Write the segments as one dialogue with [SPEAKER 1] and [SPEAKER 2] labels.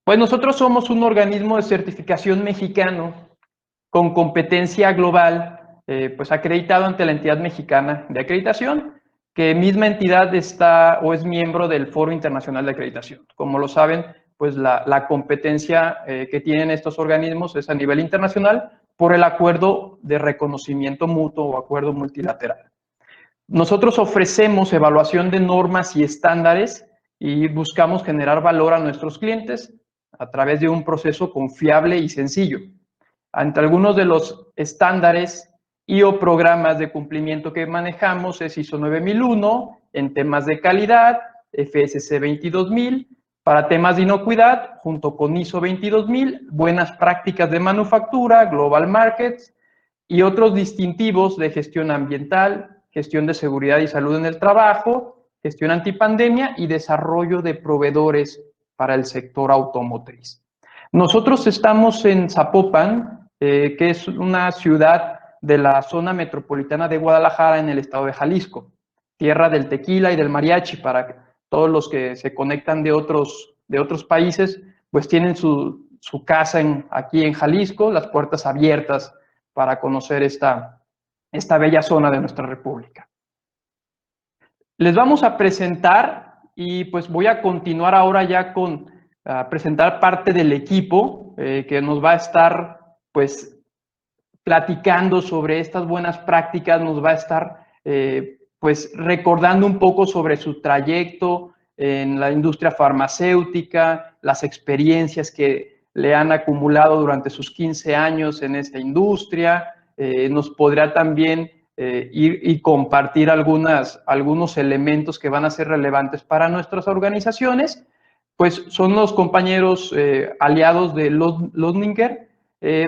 [SPEAKER 1] Pues nosotros somos un organismo de certificación mexicano con competencia global, pues acreditado ante la entidad mexicana de acreditación, que misma entidad está o es miembro del Foro Internacional de Acreditación. Como lo saben, pues la competencia que tienen estos organismos es a nivel internacional por el acuerdo de reconocimiento mutuo o acuerdo multilateral. Nosotros ofrecemos evaluación de normas y estándares y buscamos generar valor a nuestros clientes a través de un proceso confiable y sencillo. Ante algunos de los estándares y o programas de cumplimiento que manejamos es ISO 9001 en temas de calidad, FSC 22000, para temas de inocuidad, junto con ISO 22000, buenas prácticas de manufactura, Global Markets y otros distintivos de gestión ambiental, gestión de seguridad y salud en el trabajo, gestión antipandemia y desarrollo de proveedores para el sector automotriz. Nosotros estamos en Zapopan, que es una ciudad de la zona metropolitana de Guadalajara en el estado de Jalisco, tierra del tequila y del mariachi. Para todos los que se conectan de otros países, pues tienen su casa aquí en Jalisco, las puertas abiertas para conocer esta bella zona de nuestra república. Les vamos a presentar y pues voy a continuar ahora ya con presentar parte del equipo que nos va a estar pues platicando sobre estas buenas prácticas, nos va a estar pues recordando un poco sobre su trayecto en la industria farmacéutica, las experiencias que le han acumulado durante sus 15 años en esta industria. Nos podrá también ir y compartir algunos elementos que van a ser relevantes para nuestras organizaciones. Pues son los compañeros aliados de Lodninger,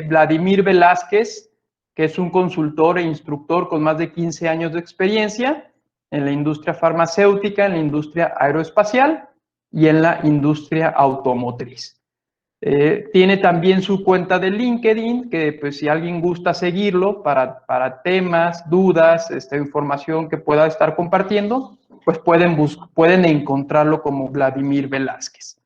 [SPEAKER 1] Vladimir Velázquez, que es un consultor e instructor con más de 15 años de experiencia en la industria farmacéutica, en la industria aeroespacial y en la industria automotriz. Tiene también su cuenta de LinkedIn, que pues si alguien gusta seguirlo para temas, dudas, información que pueda estar compartiendo, pues pueden encontrarlo como Vladimir Velázquez.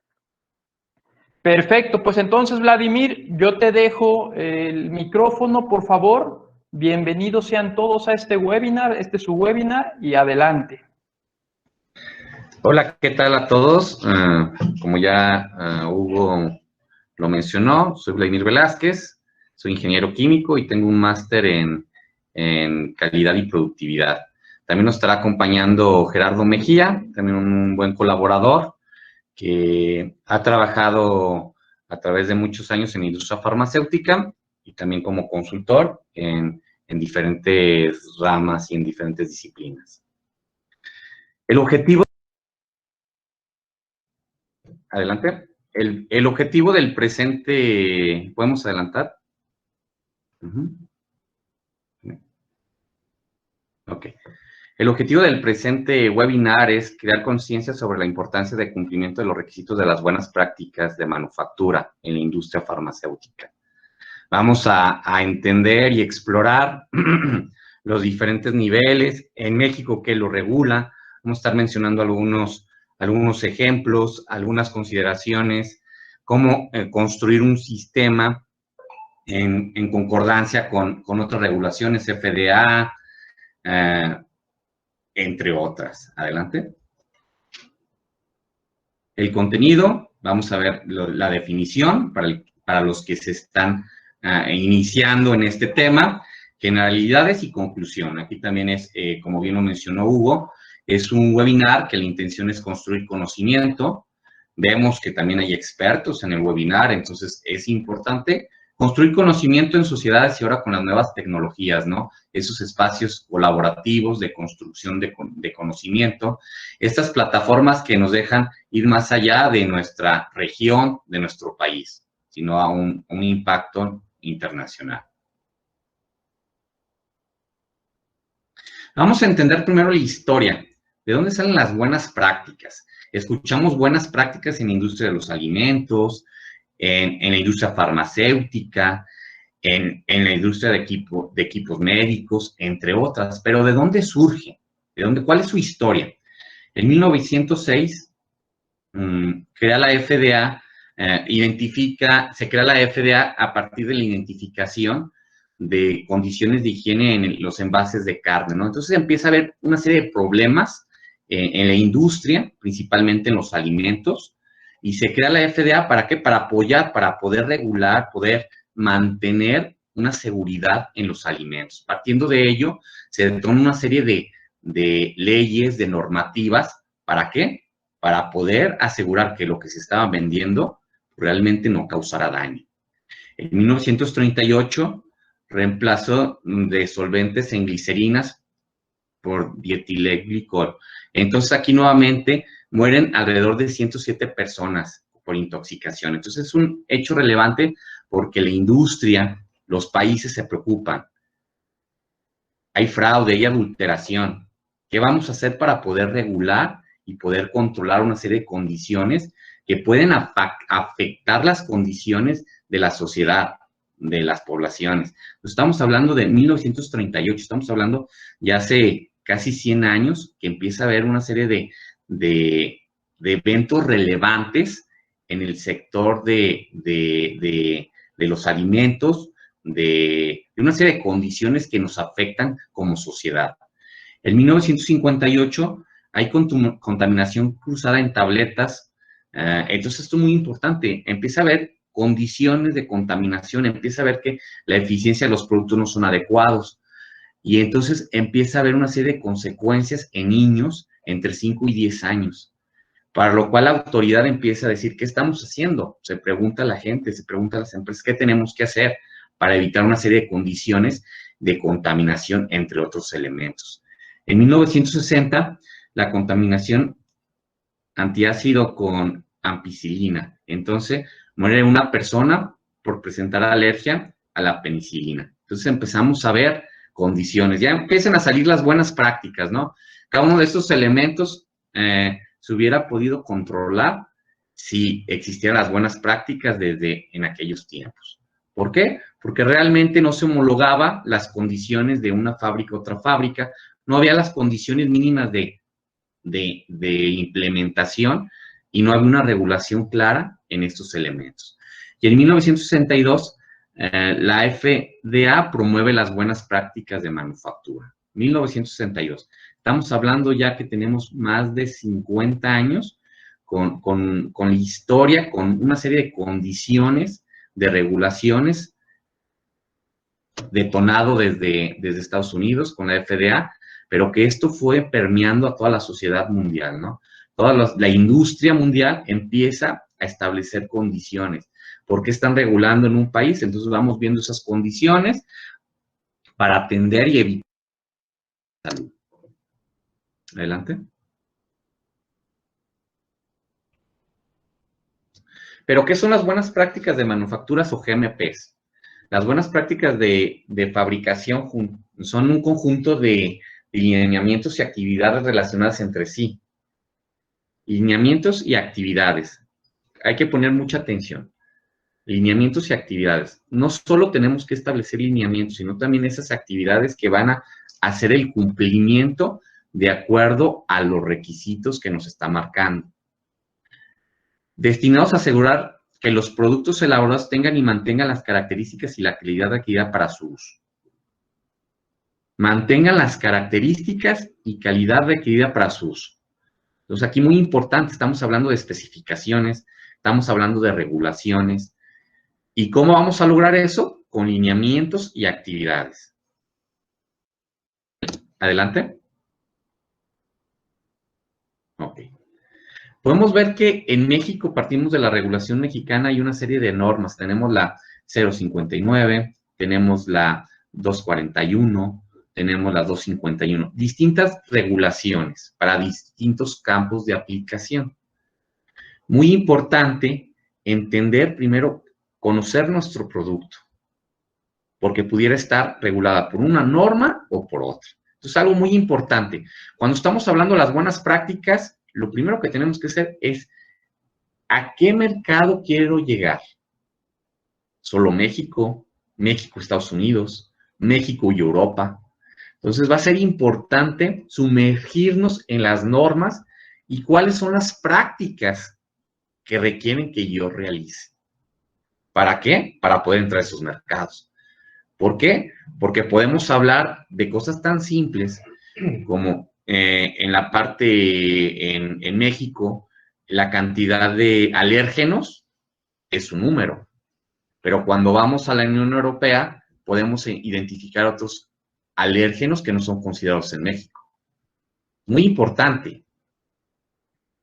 [SPEAKER 1] Perfecto, pues entonces, Vladimir, yo te dejo el micrófono, por favor. Bienvenidos sean todos a este webinar, este es su webinar, y adelante.
[SPEAKER 2] Hola, ¿qué tal a todos? Como ya Hugo lo mencionó, soy Vladimir Velázquez, soy ingeniero químico y tengo un máster en calidad y productividad. También nos estará acompañando Gerardo Mejía, también un buen colaborador que ha trabajado a través de muchos años en la industria farmacéutica y también como consultor en diferentes ramas y en diferentes disciplinas. El objetivo... Adelante. El objetivo del presente... ¿Podemos adelantar? Ok. El objetivo del presente webinar es crear conciencia sobre la importancia de cumplimiento de los requisitos de las buenas prácticas de manufactura en la industria farmacéutica. Vamos a entender y explorar los diferentes niveles en México que lo regula. Vamos a estar mencionando algunos ejemplos, algunas consideraciones, cómo construir un sistema en concordancia con otras regulaciones, FDA, entre otras. Adelante. El contenido, vamos a ver la definición para los que se están iniciando en este tema, generalidades y conclusión. Aquí también es, como bien lo mencionó Hugo, es un webinar que la intención es construir conocimiento. Vemos que también hay expertos en el webinar, entonces es importante construir conocimiento en sociedades y ahora con las nuevas tecnologías, ¿no? Esos espacios colaborativos de construcción de conocimiento, estas plataformas que nos dejan ir más allá de nuestra región, de nuestro país, sino a un impacto internacional. Vamos a entender primero la historia. ¿De dónde salen las buenas prácticas? Escuchamos buenas prácticas en la industria de los alimentos, en la industria farmacéutica, en la industria de equipos médicos, entre otras. Pero ¿de dónde surge? ¿Cuál es su historia? En 1906, crea la FDA se crea la FDA a partir de la identificación de condiciones de higiene en los envases de carne, ¿no? Entonces empieza a haber una serie de problemas en la industria, principalmente en los alimentos, y se crea la FDA, ¿para qué? Para apoyar, para poder regular, poder mantener una seguridad en los alimentos. Partiendo de ello, se toma una serie de leyes, de normativas, ¿para qué? Para poder asegurar que lo que se estaba vendiendo realmente no causara daño. En 1938, reemplazo de solventes en glicerinas por dietilenglicol. Entonces, aquí nuevamente mueren alrededor de 107 personas por intoxicación. Entonces, es un hecho relevante porque la industria, los países se preocupan. Hay fraude, hay adulteración. ¿Qué vamos a hacer para poder regular y poder controlar una serie de condiciones que pueden afectar las condiciones de la sociedad, de las poblaciones? Estamos hablando de 1938, estamos hablando ya hace casi 100 años que empieza a haber una serie de eventos relevantes en el sector de los alimentos, de una serie de condiciones que nos afectan como sociedad. En 1958 hay contaminación cruzada en tabletas, entonces esto es muy importante, empieza a haber condiciones de contaminación, empieza a ver que la eficiencia de los productos no son adecuados, y entonces empieza a haber una serie de consecuencias en niños entre 5 y 10 años, para lo cual la autoridad empieza a decir, ¿qué estamos haciendo? Se pregunta a la gente, se pregunta a las empresas, ¿qué tenemos que hacer para evitar una serie de condiciones de contaminación, entre otros elementos? En 1960, la contaminación antiácido con ampicilina. Entonces, muere una persona por presentar alergia a la penicilina. Entonces, empezamos a ver condiciones. Ya empiezan a salir las buenas prácticas, ¿no? Cada uno de estos elementos se hubiera podido controlar si existieran las buenas prácticas desde en aquellos tiempos. ¿Por qué? Porque realmente no se homologaba las condiciones de una fábrica a otra fábrica, no había las condiciones mínimas de implementación y no había una regulación clara en estos elementos. Y en 1962, la FDA promueve las buenas prácticas de manufactura. 1962. Estamos hablando ya que tenemos más de 50 años con la historia, con una serie de condiciones, de regulaciones, detonado desde Estados Unidos con la FDA, pero que esto fue permeando a toda la sociedad mundial, ¿no? La industria mundial empieza a establecer condiciones. ¿Por qué están regulando en un país? Entonces vamos viendo esas condiciones para atender y evitar salud. Adelante. Pero, ¿qué son las buenas prácticas de manufacturas o GMPs? Las buenas prácticas de fabricación son un conjunto de lineamientos y actividades relacionadas entre sí. Lineamientos y actividades. Hay que poner mucha atención. Lineamientos y actividades. No solo tenemos que establecer lineamientos, sino también esas actividades que van a hacer el cumplimiento de acuerdo a los requisitos que nos está marcando. Destinados a asegurar que los productos elaborados tengan y mantengan las características y la calidad requerida para su uso. Mantengan las características y calidad requerida para su uso. Entonces, aquí muy importante, estamos hablando de especificaciones, estamos hablando de regulaciones. ¿Y cómo vamos a lograr eso? Con lineamientos y actividades. Adelante. Ok. Podemos ver que en México partimos de la regulación mexicana, hay una serie de normas. Tenemos la 059, tenemos la 241, tenemos la 251. Distintas regulaciones para distintos campos de aplicación. Muy importante entender primero, conocer nuestro producto, porque pudiera estar regulada por una norma o por otra. Entonces, algo muy importante. Cuando estamos hablando de las buenas prácticas, lo primero que tenemos que hacer es, ¿a qué mercado quiero llegar? ¿Solo México? ¿México, Estados Unidos? ¿México y Europa? Entonces, va a ser importante sumergirnos en las normas y cuáles son las prácticas que requieren que yo realice. ¿Para qué? Para poder entrar a esos mercados. ¿Por qué? Porque podemos hablar de cosas tan simples como en la parte en México, la cantidad de alérgenos es un número, pero cuando vamos a la Unión Europea podemos identificar otros alérgenos que no son considerados en México. Muy importante.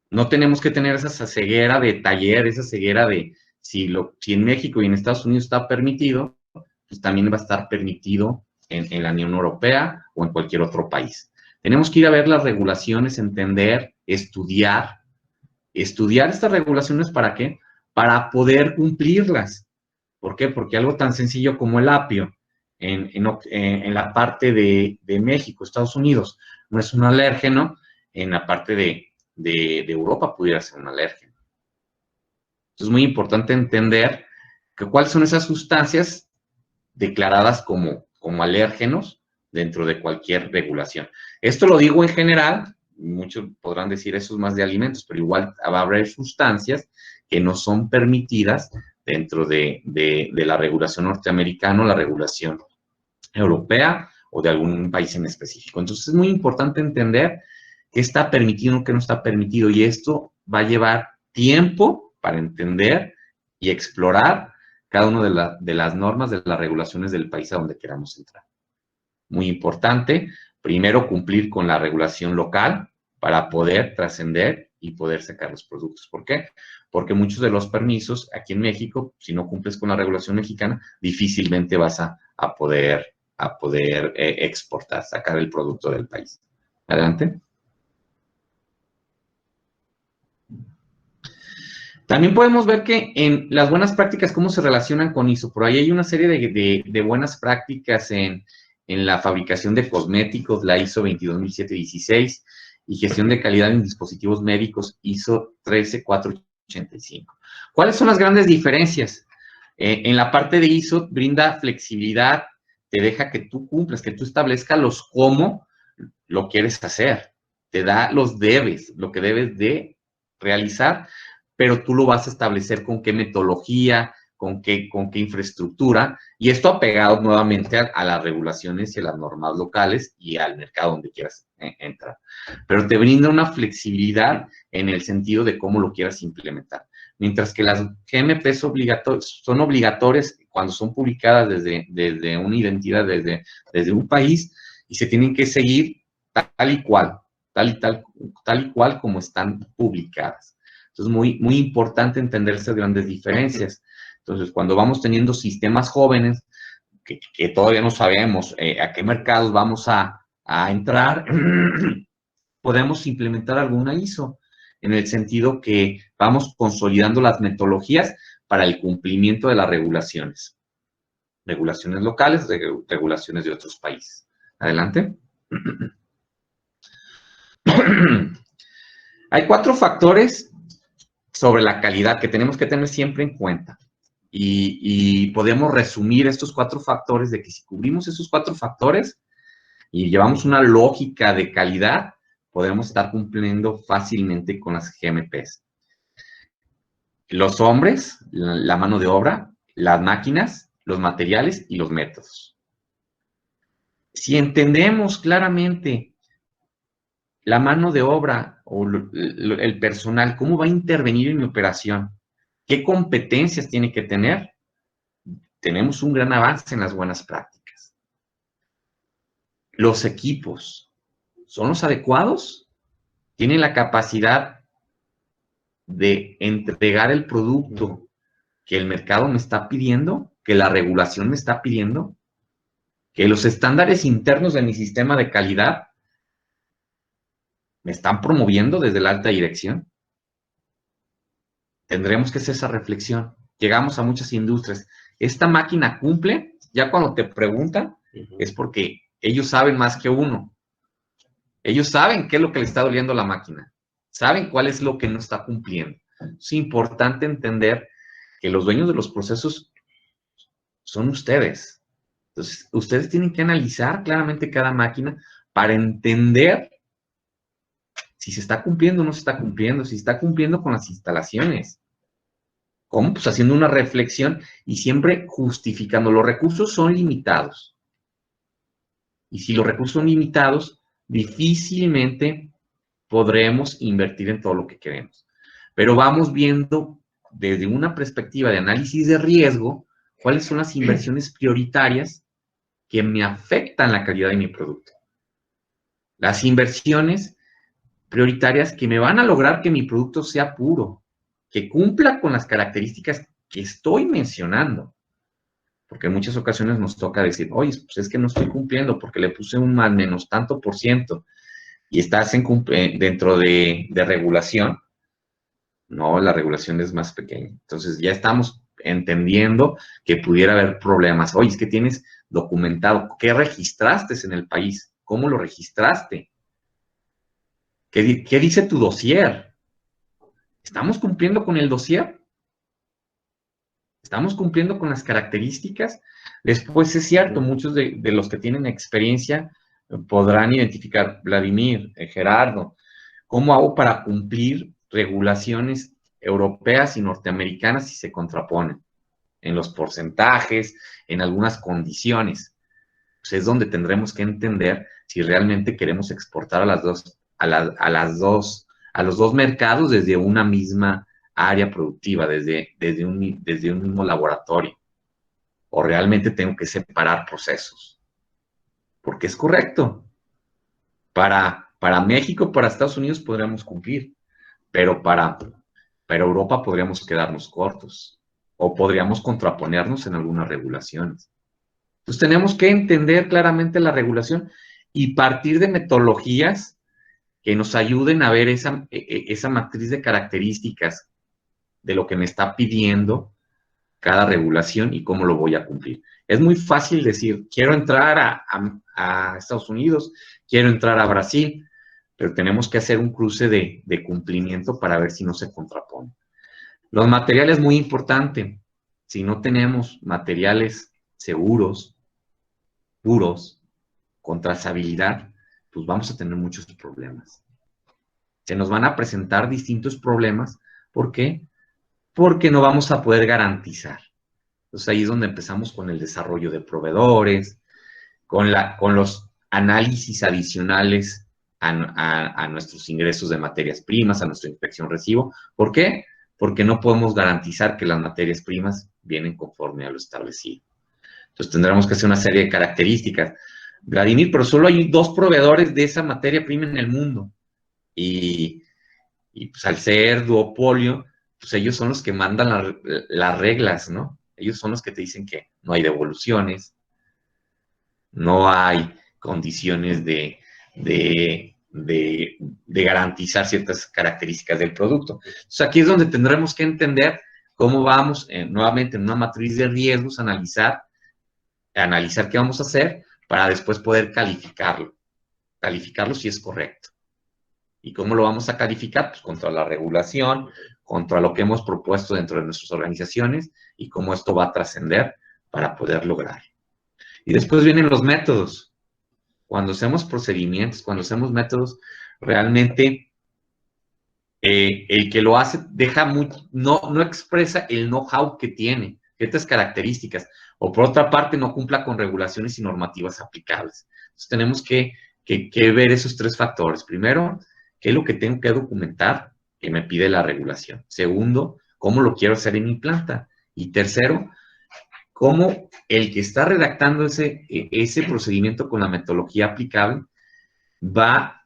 [SPEAKER 2] No tenemos que tener esa ceguera de taller, esa ceguera de si en México y en Estados Unidos está permitido, pues también va a estar permitido en la Unión Europea o en cualquier otro país. Tenemos que ir a ver las regulaciones, entender, estudiar estas regulaciones. ¿Para qué? Para poder cumplirlas. ¿Por qué? Porque algo tan sencillo como el apio en la parte de México, Estados Unidos, no es un alérgeno, en la parte de Europa pudiera ser un alérgeno. Entonces es muy importante entender cuáles son esas sustancias declaradas como alérgenos dentro de cualquier regulación. Esto lo digo en general, muchos podrán decir eso es más de alimentos, pero igual va a haber sustancias que no son permitidas dentro de la regulación norteamericana, la regulación europea o de algún país en específico. Entonces es muy importante entender qué está permitido y qué no está permitido, y esto va a llevar tiempo para entender y explorar cada una de las normas, de las regulaciones del país a donde queramos entrar. Muy importante, primero cumplir con la regulación local para poder trascender y poder sacar los productos. ¿Por qué? Porque muchos de los permisos aquí en México, si no cumples con la regulación mexicana, difícilmente vas a poder exportar, sacar el producto del país. Adelante. También podemos ver que en las buenas prácticas, cómo se relacionan con ISO. Por ahí hay una serie de buenas prácticas en la fabricación de cosméticos, la ISO 22007-16, y gestión de calidad en dispositivos médicos, ISO 13485. ¿Cuáles son las grandes diferencias? En la parte de ISO brinda flexibilidad, te deja que tú cumplas, que tú establezcas los cómo lo quieres hacer. Te da los debes, lo que debes de realizar, pero tú lo vas a establecer con qué metodología, con qué infraestructura, y esto apegado nuevamente a las regulaciones y a las normas locales y al mercado donde quieras entrar. Pero te brinda una flexibilidad en el sentido de cómo lo quieras implementar. Mientras que las GMP son obligatorias cuando son publicadas desde una identidad, desde un país, y se tienen que seguir tal y cual como están publicadas. Entonces, muy importante entender esas grandes diferencias. Entonces, cuando vamos teniendo sistemas jóvenes, que todavía no sabemos a qué mercados vamos a entrar, podemos implementar alguna ISO, en el sentido que vamos consolidando las metodologías para el cumplimiento de las regulaciones. Regulaciones locales, regulaciones de otros países. Adelante. Hay 4 factores sobre la calidad que tenemos que tener siempre en cuenta. Y podemos resumir estos 4 factores de que si cubrimos esos 4 factores y llevamos una lógica de calidad, podemos estar cumpliendo fácilmente con las GMPs. Los hombres, la mano de obra, las máquinas, los materiales y los métodos. Si entendemos claramente la mano de obra o el personal, cómo va a intervenir en mi operación, qué competencias tiene que tener, tenemos un gran avance en las buenas prácticas. Los equipos, ¿son los adecuados? ¿Tienen la capacidad de entregar el producto que el mercado me está pidiendo, que la regulación me está pidiendo, que los estándares internos de mi sistema de calidad me están promoviendo desde la alta dirección? Tendremos que hacer esa reflexión. Llegamos a muchas industrias. ¿Esta máquina cumple? Ya cuando te preguntan, es porque ellos saben más que uno. Ellos saben qué es lo que le está doliendo a la máquina. Saben cuál es lo que no está cumpliendo. Es importante entender que los dueños de los procesos son ustedes. Entonces, ustedes tienen que analizar claramente cada máquina para entender si se está cumpliendo o no se está cumpliendo, si está cumpliendo con las instalaciones. ¿Cómo? Pues haciendo una reflexión y siempre justificando. Los recursos son limitados. Y si los recursos son limitados, difícilmente podremos invertir en todo lo que queremos. Pero vamos viendo desde una perspectiva de análisis de riesgo, cuáles son las inversiones prioritarias que me afectan la calidad de mi producto. Las inversiones prioritarias que me van a lograr que mi producto sea puro, que cumpla con las características que estoy mencionando. Porque en muchas ocasiones nos toca decir, oye, pues es que no estoy cumpliendo porque le puse un más menos tanto por ciento y estás dentro de regulación. No, la regulación es más pequeña. Entonces ya estamos entendiendo que pudiera haber problemas. Oye, es que tienes documentado. ¿Qué registraste en el país? ¿Cómo lo registraste? ¿Qué dice tu dossier? ¿Estamos cumpliendo con el dossier? ¿Estamos cumpliendo con las características? Después es cierto, muchos de los que tienen experiencia podrán identificar, Vladimir, Gerardo, ¿cómo hago para cumplir regulaciones europeas y norteamericanas si se contraponen? En los porcentajes, en algunas condiciones. Pues es donde tendremos que entender si realmente queremos exportar a los dos mercados desde una misma área productiva, desde un mismo laboratorio. O realmente tengo que separar procesos. Porque es correcto. Para México, para Estados Unidos podríamos cumplir, pero para Europa podríamos quedarnos cortos o podríamos contraponernos en algunas regulaciones. Entonces tenemos que entender claramente la regulación y partir de metodologías que nos ayuden a ver esa matriz de características de lo que me está pidiendo cada regulación y cómo lo voy a cumplir. Es muy fácil decir, quiero entrar a Estados Unidos, quiero entrar a Brasil, pero tenemos que hacer un cruce de cumplimiento para ver si no se contrapone. Los materiales, muy importante. Si no tenemos materiales seguros, puros, con trazabilidad, pues vamos a tener muchos problemas. Se nos van a presentar distintos problemas. ¿Por qué? Porque no vamos a poder garantizar. Entonces ahí es donde empezamos con el desarrollo de proveedores, con los análisis adicionales a nuestros ingresos de materias primas, a nuestra inspección recibo. ¿Por qué? Porque no podemos garantizar que las materias primas vienen conforme a lo establecido. Entonces tendremos que hacer una serie de características. Vladimir, pero solo hay 2 proveedores de esa materia prima en el mundo. Y pues al ser duopolio, pues ellos son los que mandan las reglas, ¿no? Ellos son los que te dicen que no hay devoluciones, no hay condiciones de garantizar ciertas características del producto. Entonces aquí es donde tendremos que entender cómo vamos, nuevamente en una matriz de riesgos, analizar qué vamos a hacer para después poder calificarlo si es correcto. ¿Y cómo lo vamos a calificar? Pues contra la regulación, contra lo que hemos propuesto dentro de nuestras organizaciones y cómo esto va a trascender para poder lograr. Y después vienen los métodos. Cuando hacemos procedimientos, cuando hacemos métodos, realmente el que lo hace no expresa el know-how que tiene, ciertas características, o por otra parte no cumpla con regulaciones y normativas aplicables. Entonces tenemos que ver esos 3 factores. Primero, ¿qué es lo que tengo que documentar que me pide la regulación? Segundo, ¿cómo lo quiero hacer en mi planta? Y tercero, ¿cómo el que está redactando ese procedimiento con la metodología aplicable va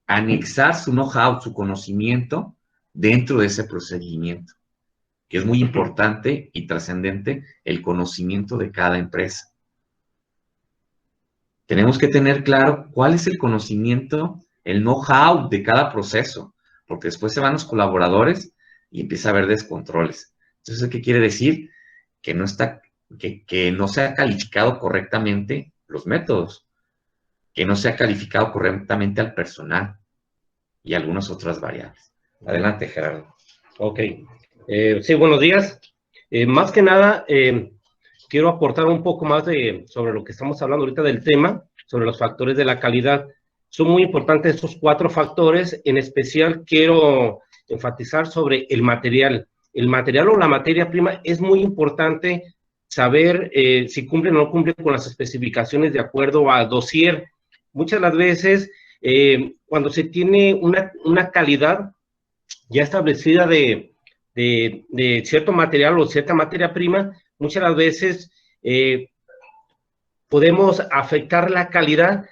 [SPEAKER 2] a anexar su know-how, su conocimiento dentro de ese procedimiento? Que es muy importante y trascendente el conocimiento de cada empresa. Tenemos que tener claro cuál es el conocimiento, el know-how de cada proceso, porque después se van los colaboradores y empieza a haber descontroles. Entonces, ¿qué quiere decir? Que no se ha calificado correctamente los métodos, que no se ha calificado correctamente al personal y algunas otras variables. Adelante, Gerardo.
[SPEAKER 3] Ok. Sí, buenos días. Más que nada, quiero aportar un poco más sobre lo que estamos hablando ahorita del tema, sobre los factores de la calidad. Son muy importantes estos 4 factores. En especial, quiero enfatizar sobre el material. el material o la materia prima, es muy importante saber si cumplen o no cumplen con las especificaciones de acuerdo al dossier. Muchas de las veces, cuando se tiene una calidad ya establecida de cierto material o cierta materia prima, muchas de las veces podemos afectar la calidad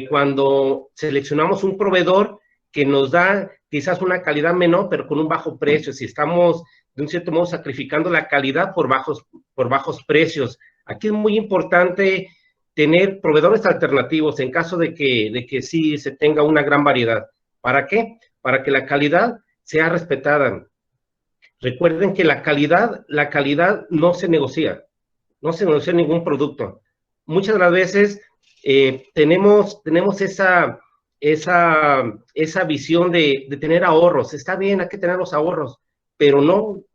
[SPEAKER 3] cuando seleccionamos un proveedor que nos da quizás una calidad menor, pero con un bajo precio. Si estamos, de un cierto modo, sacrificando la calidad por bajos precios. Aquí es muy importante tener proveedores alternativos en caso de que sí se tenga una gran variedad. ¿Para qué? Para que la calidad sea respetada. Recuerden que la calidad no se negocia ningún producto. Muchas de las veces tenemos esa visión de tener ahorros. Está bien, hay que tener los ahorros, pero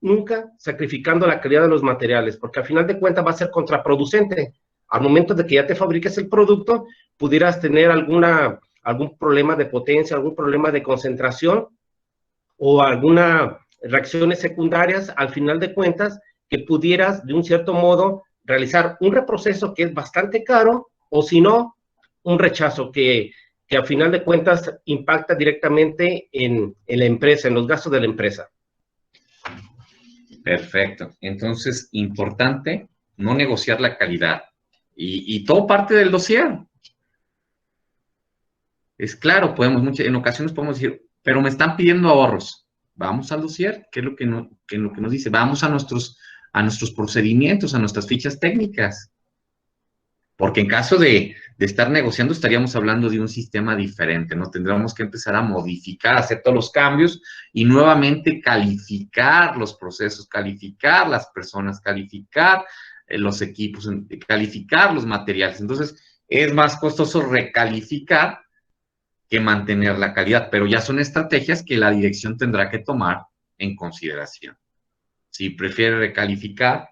[SPEAKER 3] nunca sacrificando la calidad de los materiales, porque al final de cuentas va a ser contraproducente. Al momento de que ya te fabriques el producto, pudieras tener algún problema de potencia, algún problema de concentración o algunas reacciones secundarias, al final de cuentas, que pudieras, de un cierto modo, realizar un reproceso que es bastante caro, o si no, un rechazo que al final de cuentas impacta directamente en la empresa, en los gastos de la empresa.
[SPEAKER 2] Perfecto. Entonces, importante no negociar la calidad. Y todo parte del dossier. Es claro, en ocasiones podemos decir, pero me están pidiendo ahorros. Vamos al dossier, ¿qué es lo que nos dice? Vamos a nuestros procedimientos, a nuestras fichas técnicas. Porque en caso de estar negociando, estaríamos hablando de un sistema diferente, ¿no? Tendríamos que empezar a modificar, hacer todos los cambios y nuevamente calificar los procesos, calificar las personas, calificar los equipos, calificar los materiales. Entonces, es más costoso recalificar que mantener la calidad, pero ya son estrategias que la dirección tendrá que tomar en consideración. Si prefiere recalificar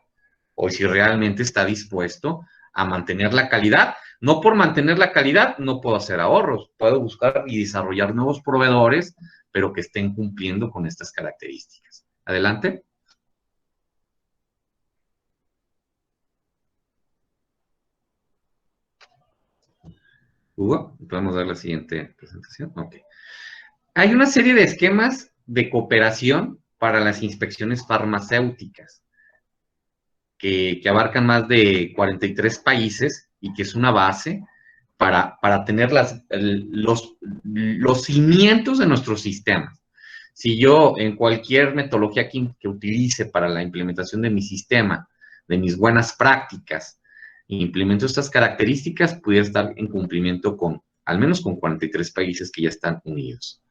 [SPEAKER 2] o si realmente está dispuesto a mantener la calidad. No por mantener la calidad no puedo hacer ahorros, puedo buscar y desarrollar nuevos proveedores, pero que estén cumpliendo con estas características. Adelante. Hugo, ¿podemos dar la siguiente presentación? Ok. Hay una serie de esquemas de cooperación para las inspecciones farmacéuticas que abarcan más de 43 países y que es una base para tener los cimientos de nuestros sistemas. Si yo en cualquier metodología que utilice para la implementación de mi sistema, de mis buenas prácticas, implemento estas características, pudiera estar en cumplimiento al menos con 43 países que ya están unidos.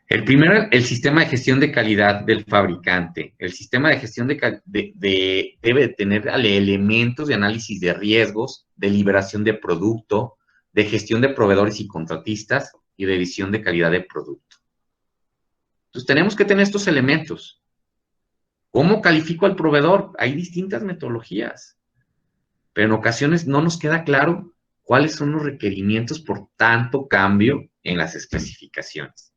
[SPEAKER 2] El primero, el sistema de gestión de calidad del fabricante. El sistema de gestión debe tener elementos de análisis de riesgos, de liberación de producto, de gestión de proveedores y contratistas y de visión de calidad de producto. Entonces, tenemos que tener estos elementos. ¿Cómo califico al proveedor? Hay distintas metodologías, pero en ocasiones no nos queda claro cuáles son los requerimientos por tanto cambio en las especificaciones.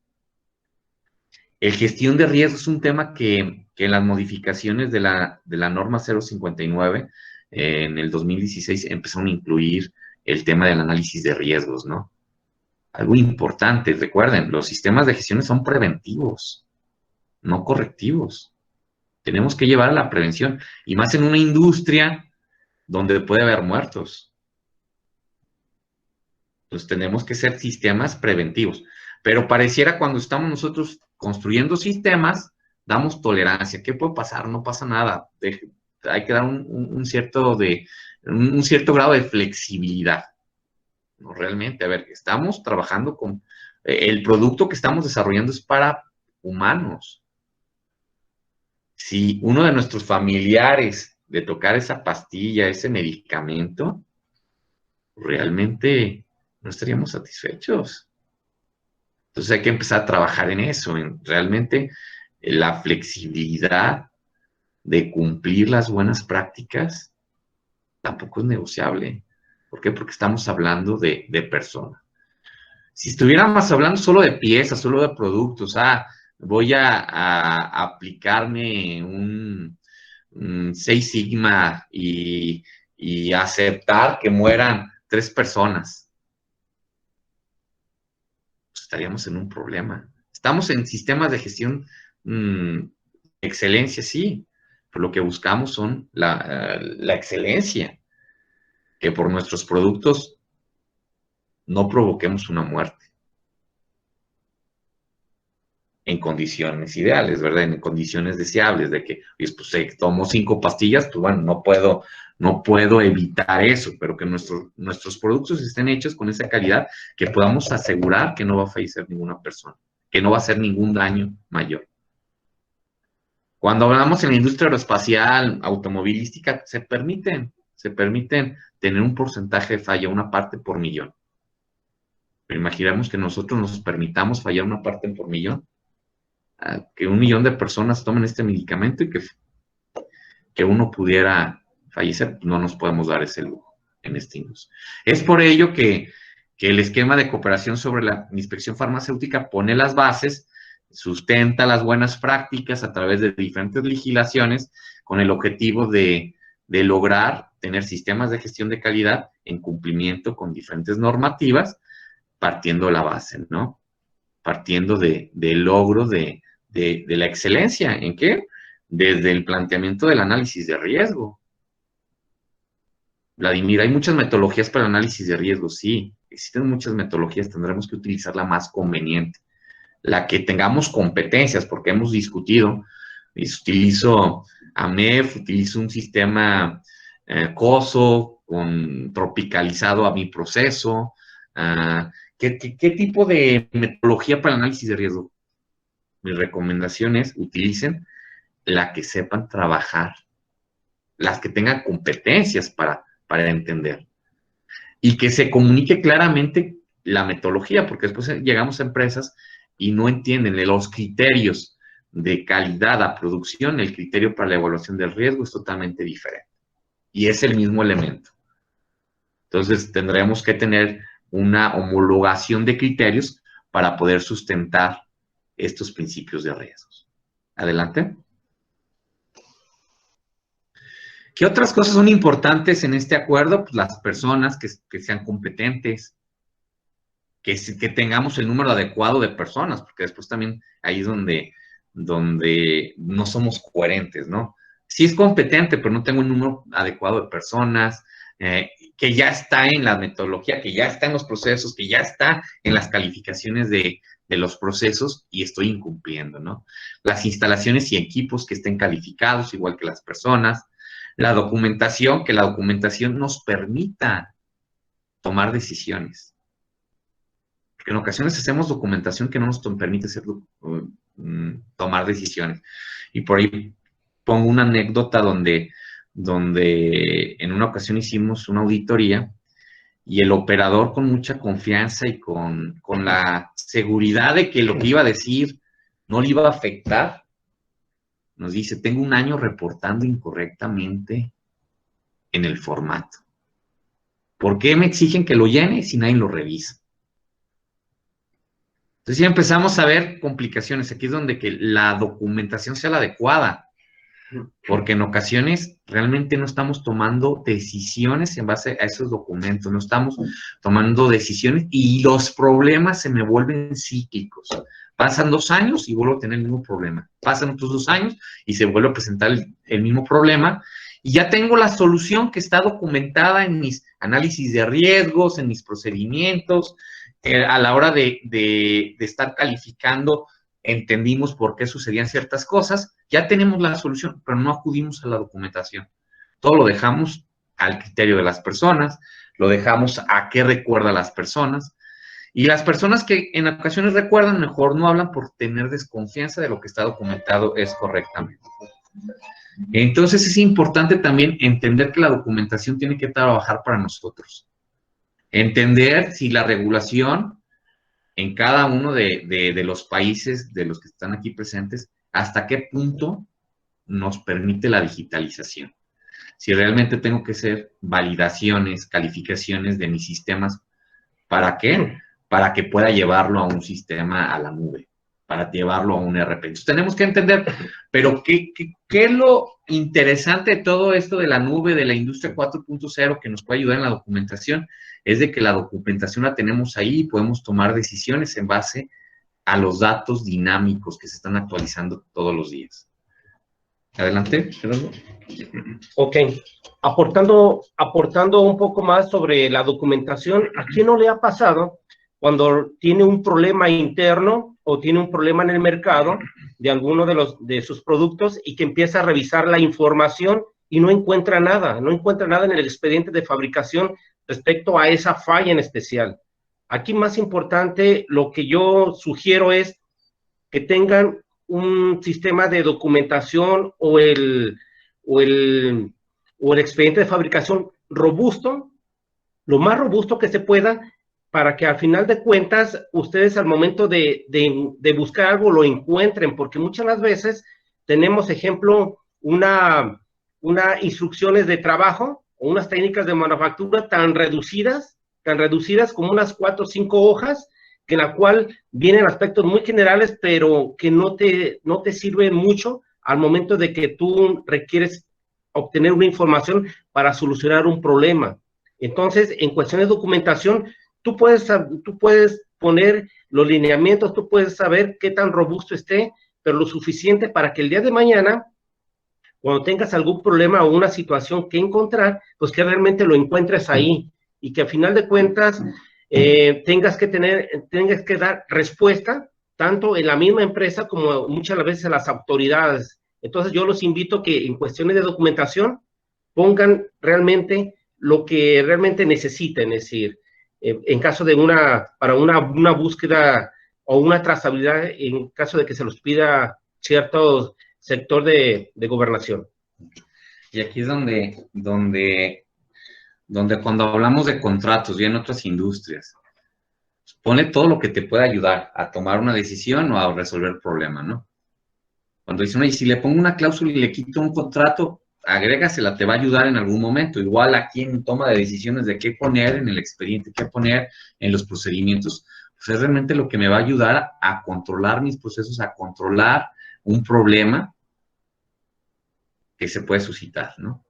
[SPEAKER 2] El gestión de riesgo es un tema que en las modificaciones de la norma 059 en el 2016 empezaron a incluir el tema del análisis de riesgos, ¿no? Algo importante, recuerden, los sistemas de gestión son preventivos, no correctivos. Tenemos que llevar a la prevención, y más en una industria donde puede haber muertos. Entonces tenemos que ser sistemas preventivos. Pero pareciera cuando estamos nosotros construyendo sistemas, damos tolerancia. ¿Qué puede pasar? No pasa nada. Hay que dar un cierto grado de flexibilidad. No, realmente, a ver, estamos trabajando con... el producto que estamos desarrollando es para humanos. Si uno de nuestros familiares le tocara esa pastilla, ese medicamento, realmente no estaríamos satisfechos. Entonces hay que empezar a trabajar en eso, en realmente la flexibilidad de cumplir las buenas prácticas tampoco es negociable. ¿Por qué? Porque estamos hablando de personas. Si estuviéramos hablando solo de piezas, solo de productos, voy a aplicarme un 6 Sigma y aceptar que mueran 3 personas, pues estaríamos en un problema. Estamos en sistemas de gestión excelencia, sí, pero lo que buscamos son la excelencia, que por nuestros productos no provoquemos una muerte en condiciones ideales, ¿verdad? En condiciones deseables, de que, pues, tomo 5 pastillas, pues bueno, no puedo evitar eso, pero que nuestros productos estén hechos con esa calidad que podamos asegurar que no va a fallecer ninguna persona, que no va a hacer ningún daño mayor. Cuando hablamos en la industria aeroespacial, automovilística, se permiten tener un porcentaje de falla, una parte por millón. Pero imaginamos que nosotros nos permitamos fallar una parte por millón, que 1 millón de personas tomen este medicamento y que uno pudiera fallecer, no nos podemos dar ese lujo en este industria. Es por ello que el esquema de cooperación sobre la inspección farmacéutica pone las bases, sustenta las buenas prácticas a través de diferentes legislaciones con el objetivo de lograr tener sistemas de gestión de calidad en cumplimiento con diferentes normativas, partiendo de la base, ¿no? Partiendo del logro de la excelencia. ¿En qué? Desde el planteamiento del análisis de riesgo. Vladimir, hay muchas metodologías para el análisis de riesgo, sí, existen muchas metodologías, tendremos que utilizar la más conveniente, la que tengamos competencias, porque hemos discutido, utilizo AMEF, utilizo un sistema COSO, tropicalizado a mi proceso. ¿Qué tipo de metodología para el análisis de riesgo? Mi recomendación es utilicen la que sepan trabajar, las que tengan competencias para entender y que se comunique claramente la metodología, porque después llegamos a empresas y no entienden los criterios de calidad a producción, el criterio para la evaluación del riesgo es totalmente diferente y es el mismo elemento. Entonces tendremos que tener una homologación de criterios para poder sustentar estos principios de riesgos. Adelante. ¿Qué otras cosas son importantes en este acuerdo? Pues las personas que sean competentes, que tengamos el número adecuado de personas, porque después también ahí es donde no somos coherentes, ¿no? Sí es competente, pero no tengo un número adecuado de personas, que ya está en la metodología, que ya está en los procesos, que ya está en las calificaciones de los procesos y estoy incumpliendo, ¿no? Las instalaciones y equipos que estén calificados, igual que las personas. La documentación, que la documentación nos permita tomar decisiones. Porque en ocasiones hacemos documentación que no nos permite tomar decisiones. Y por ahí pongo una anécdota donde en una ocasión hicimos una auditoría y el operador, con mucha confianza y con la seguridad de que lo que iba a decir no le iba a afectar, nos dice: tengo 1 año reportando incorrectamente en el formato. ¿Por qué me exigen que lo llene si nadie lo revisa? Entonces ya empezamos a ver complicaciones. Aquí es donde que la documentación sea la adecuada, porque en ocasiones realmente no estamos tomando decisiones en base a esos documentos, no estamos tomando decisiones y los problemas se me vuelven cíclicos. Pasan 2 años y vuelvo a tener el mismo problema. Pasan otros 2 años y se vuelve a presentar el mismo problema. Y ya tengo la solución que está documentada en mis análisis de riesgos, en mis procedimientos. A la hora de estar calificando, entendimos por qué sucedían ciertas cosas. Ya tenemos la solución, pero no acudimos a la documentación. Todo lo dejamos al criterio de las personas, lo dejamos a qué recuerda a las personas. Y las personas que en ocasiones recuerdan, mejor no hablan por tener desconfianza de lo que está documentado es correctamente. Entonces es importante también entender que la documentación tiene que trabajar para nosotros. Entender si la regulación en cada uno de los países de los que están aquí presentes, hasta qué punto nos permite la digitalización. Si realmente tengo que hacer validaciones, calificaciones de mis sistemas, ¿para qué? Para que pueda llevarlo a un sistema a la nube, para llevarlo a un ERP. Entonces tenemos que entender, pero ¿qué es lo interesante de todo esto de la nube, de la industria 4.0 que nos puede ayudar en la documentación? Es de que la documentación la tenemos ahí y podemos tomar decisiones en base a los datos dinámicos que se están actualizando todos los días. Adelante, Gerardo.
[SPEAKER 3] Ok, aportando un poco más sobre la documentación, ¿a quién no le ha pasado cuando tiene un problema interno o tiene un problema en el mercado de alguno de sus productos y que empieza a revisar la información y no encuentra nada en el expediente de fabricación respecto a esa falla en especial? Aquí más importante, lo que yo sugiero es que tengan un sistema de documentación o el expediente de fabricación robusto, lo más robusto que se pueda, para que al final de cuentas ustedes al momento de buscar algo lo encuentren, porque muchas las veces tenemos, ejemplo, una instrucciones de trabajo o unas técnicas de manufactura tan reducidas como unas 4 o 5 hojas, que en la cual vienen aspectos muy generales, pero que no te sirven mucho al momento de que tú requieres obtener una información para solucionar un problema. Entonces, en cuestiones de documentación, tú puedes poner los lineamientos, tú puedes saber qué tan robusto esté, pero lo suficiente para que el día de mañana, cuando tengas algún problema o una situación que encontrar, pues que realmente lo encuentres ahí y que al final de cuentas tengas que dar respuesta tanto en la misma empresa como muchas veces a las autoridades. Entonces yo los invito a que en cuestiones de documentación pongan realmente lo que realmente necesiten, es decir, en caso de para una búsqueda o una trazabilidad en caso de que se los pida cierto sector de gobernación.
[SPEAKER 2] Y aquí es donde cuando hablamos de contratos y en otras industrias, ponle todo lo que te pueda ayudar a tomar una decisión o a resolver el problema, ¿no? Cuando dicen, oye, si le pongo una cláusula y le quito un contrato, agrégasela, te va a ayudar en algún momento. Igual aquí en toma de decisiones de qué poner en el expediente, qué poner en los procedimientos, pues es realmente lo que me va a ayudar a controlar mis procesos, a controlar un problema que se puede suscitar, ¿no?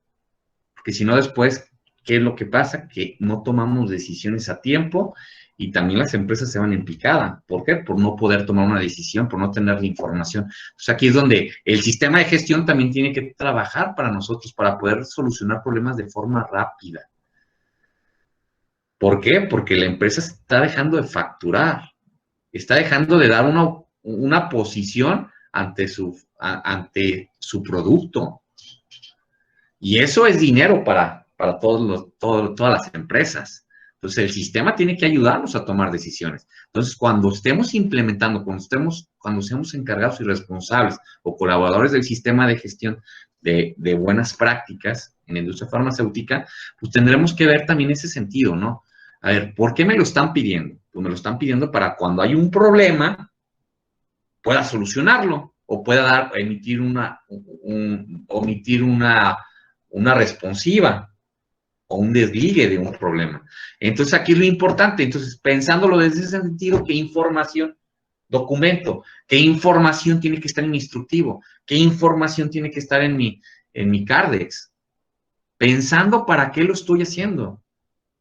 [SPEAKER 2] Porque si no después, ¿qué es lo que pasa? Que no tomamos decisiones a tiempo y también las empresas se van en picada. ¿Por qué? Por no poder tomar una decisión, por no tener la información. Pues aquí es donde el sistema de gestión también tiene que trabajar para nosotros, para poder solucionar problemas de forma rápida. ¿Por qué? Porque la empresa está dejando de facturar, está dejando de dar una posición ante su producto. Y eso es dinero para todas las empresas. Entonces, el sistema tiene que ayudarnos a tomar decisiones. Entonces, cuando estemos implementando, cuando seamos encargados y responsables o colaboradores del sistema de gestión de buenas prácticas en la industria farmacéutica, pues tendremos que ver también ese sentido, ¿no? A ver, ¿por qué me lo están pidiendo? Pues me lo están pidiendo para cuando hay un problema, pueda solucionarlo o pueda emitir una responsiva o un desligue de un problema. Entonces, aquí es lo importante. Entonces, pensándolo desde ese sentido, ¿qué información documento? ¿Qué información tiene que estar en mi instructivo? ¿Qué información tiene que estar en mi Cardex? Pensando para qué lo estoy haciendo.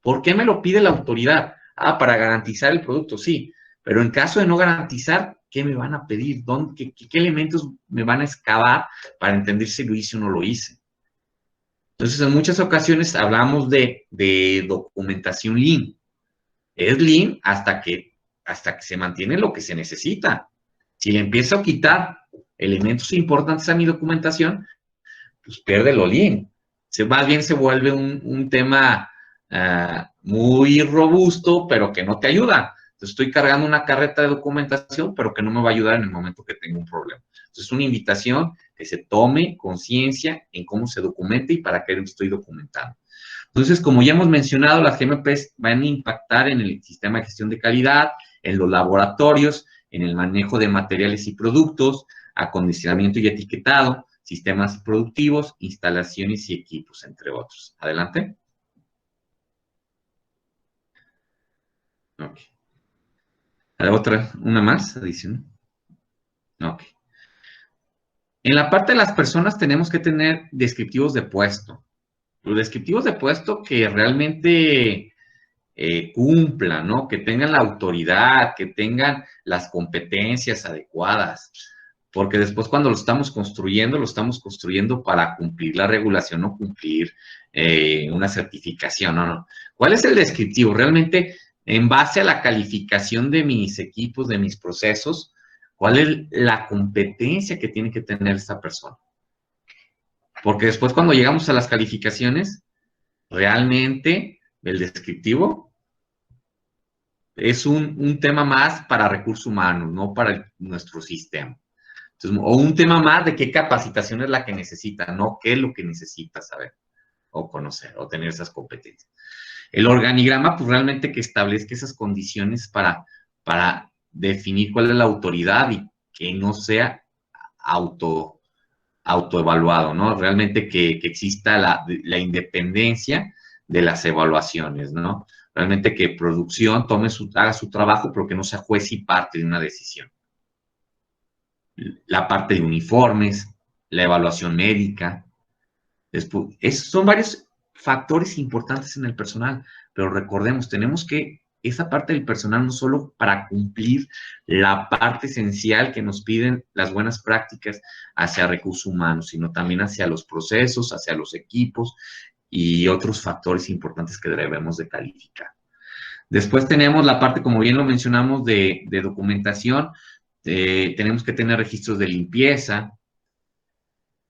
[SPEAKER 2] ¿Por qué me lo pide la autoridad? Ah, para garantizar el producto, sí. Pero en caso de no garantizar, ¿qué me van a pedir? ¿Qué elementos me van a excavar para entender si lo hice o no lo hice? Entonces, en muchas ocasiones hablamos de documentación Lean. Es Lean hasta que se mantiene lo que se necesita. Si le empiezo a quitar elementos importantes a mi documentación, pues pierde lo Lean. Más bien se vuelve un tema muy robusto, pero que no te ayuda. Entonces, estoy cargando una carreta de documentación, pero que no me va a ayudar en el momento que tengo un problema. Entonces, es una invitación que se tome conciencia en cómo se documenta y para qué lo estoy documentando. Entonces, como ya hemos mencionado, las GMPs van a impactar en el sistema de gestión de calidad, en los laboratorios, en el manejo de materiales y productos, acondicionamiento y etiquetado, sistemas productivos, instalaciones y equipos, entre otros. Adelante. Ok. ¿Una más adicional? Ok. En la parte de las personas tenemos que tener descriptivos de puesto. Los descriptivos de puesto que realmente cumplan, ¿no? Que tengan la autoridad, que tengan las competencias adecuadas. Porque después cuando lo estamos construyendo para cumplir la regulación, no cumplir una certificación, no. ¿Cuál es el descriptivo? Realmente, en base a la calificación de mis equipos, de mis procesos, ¿cuál es la competencia que tiene que tener esta persona? Porque después cuando llegamos a las calificaciones, realmente el descriptivo es un tema más para recursos humanos, no para nuestro sistema. Entonces, o un tema más de qué capacitación es la que necesita, no qué es lo que necesita saber o conocer o tener esas competencias. El organigrama, pues realmente que establezca esas condiciones para definir cuál es la autoridad y que no sea autoevaluado, ¿no? Realmente que exista la independencia de las evaluaciones, ¿no? Realmente que producción haga su trabajo, pero que no sea juez y parte de una decisión. La parte de uniformes, la evaluación médica. Después, son varios factores importantes en el personal, pero recordemos, tenemos que esa parte del personal no solo para cumplir la parte esencial que nos piden las buenas prácticas hacia recursos humanos, sino también hacia los procesos, hacia los equipos y otros factores importantes que debemos de calificar. Después tenemos la parte, como bien lo mencionamos, de documentación. Tenemos que tener registros de limpieza,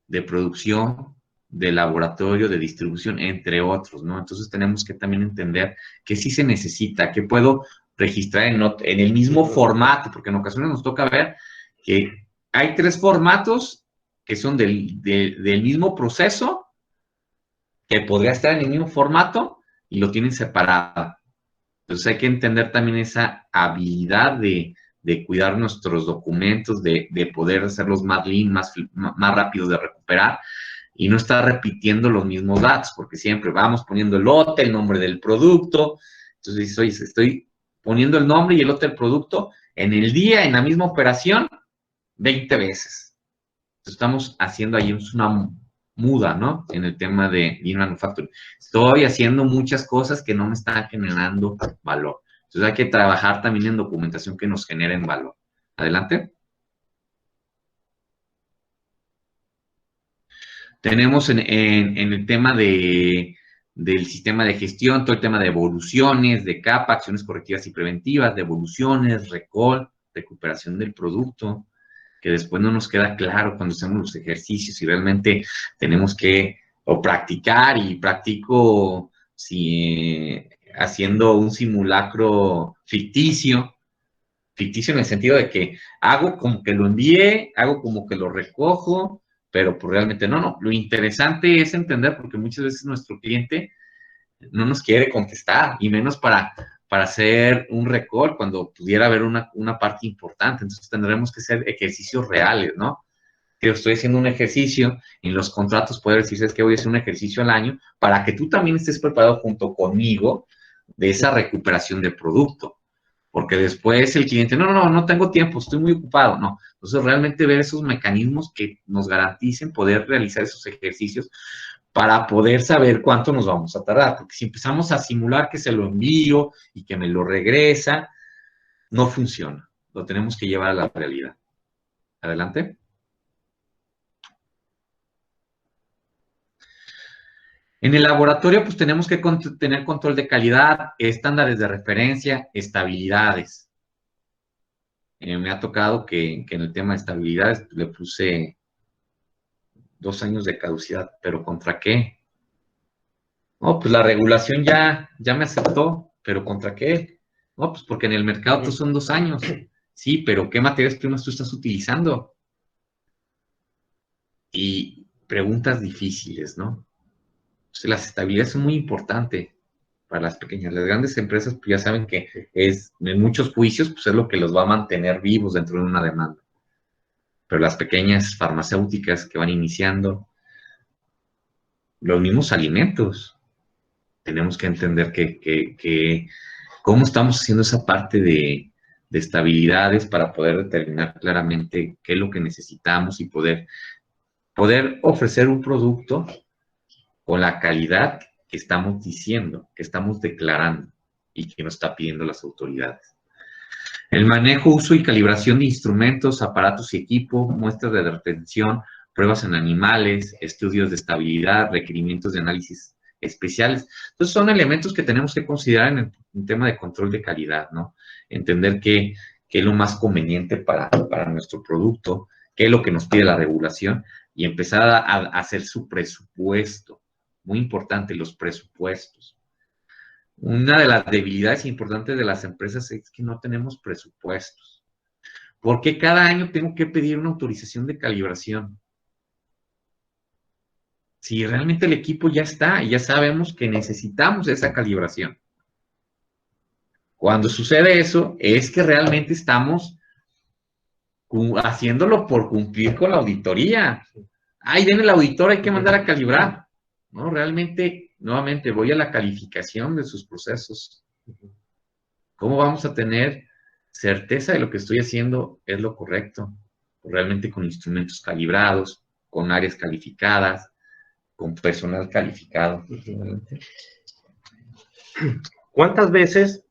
[SPEAKER 2] de producción, de laboratorio, de distribución, entre otros, ¿no? Entonces tenemos que también entender que sí se necesita, que puedo registrar en el mismo formato, porque en ocasiones nos toca ver que hay 3 formatos que son del mismo proceso, que podría estar en el mismo formato y lo tienen separado. Entonces hay que entender también esa habilidad de cuidar nuestros documentos, de poder hacerlos más lean, más rápidos de recuperar y no estar repitiendo los mismos datos, porque siempre vamos poniendo el lote, el nombre del producto. Entonces dices, oye, estoy poniendo el nombre y el lote del producto en el día, en la misma operación, 20 veces. Entonces estamos haciendo ahí una muda, ¿no? En el tema de Lean Manufacturing. Estoy haciendo muchas cosas que no me están generando valor. Entonces hay que trabajar también en documentación que nos generen valor. Adelante. Tenemos en el tema del sistema de gestión, todo el tema de evoluciones, de capa, acciones correctivas y preventivas, de evoluciones, recall, recuperación del producto, que después no nos queda claro cuando hacemos los ejercicios y realmente tenemos que o practicar y practico haciendo un simulacro ficticio en el sentido de que hago como que lo envié, hago como que lo recojo, pero pues realmente no. Lo interesante es entender porque muchas veces nuestro cliente no nos quiere contestar y menos para hacer un recall cuando pudiera haber una parte importante. Entonces tendremos que hacer ejercicios reales, ¿no? Que estoy haciendo un ejercicio, en los contratos puede decirse es que voy a hacer un ejercicio al año para que tú también estés preparado junto conmigo de esa recuperación del producto. Porque después el cliente, no tengo tiempo, estoy muy ocupado, no. Entonces realmente ver esos mecanismos que nos garanticen poder realizar esos ejercicios para poder saber cuánto nos vamos a tardar, porque si empezamos a simular que se lo envío y que me lo regresa, no funciona, lo tenemos que llevar a la realidad. Adelante. En el laboratorio, pues tenemos que tener control de calidad, estándares de referencia, estabilidades. Me ha tocado que en el tema de estabilidades le puse 2 años de caducidad, pero ¿contra qué? No, pues la regulación ya me aceptó, pero ¿contra qué? No, pues porque en el mercado pues, son 2 años. Sí, pero ¿qué materias primas tú estás utilizando? Y preguntas difíciles, ¿no? Entonces, las estabilidades son muy importantes para las pequeñas. Las grandes empresas pues, ya saben que en muchos juicios pues, es lo que los va a mantener vivos dentro de una demanda. Pero las pequeñas farmacéuticas que van iniciando, los mismos alimentos, tenemos que entender que cómo estamos haciendo esa parte de de estabilidades para poder determinar claramente qué es lo que necesitamos y poder ofrecer un producto con la calidad que estamos diciendo, que estamos declarando y que nos está pidiendo las autoridades. El manejo, uso y calibración de instrumentos, aparatos y equipo, muestras de retención, pruebas en animales, estudios de estabilidad, requerimientos de análisis especiales. Entonces son elementos que tenemos que considerar en el tema de control de calidad, ¿no? Entender qué es lo más conveniente para nuestro producto, qué es lo que nos pide la regulación y empezar a hacer su presupuesto. Muy importante, los presupuestos. Una de las debilidades importantes de las empresas es que no tenemos presupuestos. ¿Por qué cada año tengo que pedir una autorización de calibración? Si realmente el equipo ya está y ya sabemos que necesitamos esa calibración. Cuando sucede eso, es que realmente estamos haciéndolo por cumplir con la auditoría. Ay, viene el auditor, hay que mandar a calibrar. No, realmente, nuevamente, voy a la calificación de sus procesos. ¿Cómo vamos a tener certeza de lo que estoy haciendo es lo correcto? Realmente con instrumentos calibrados, con áreas calificadas, con personal calificado.
[SPEAKER 3] ¿Cuántas veces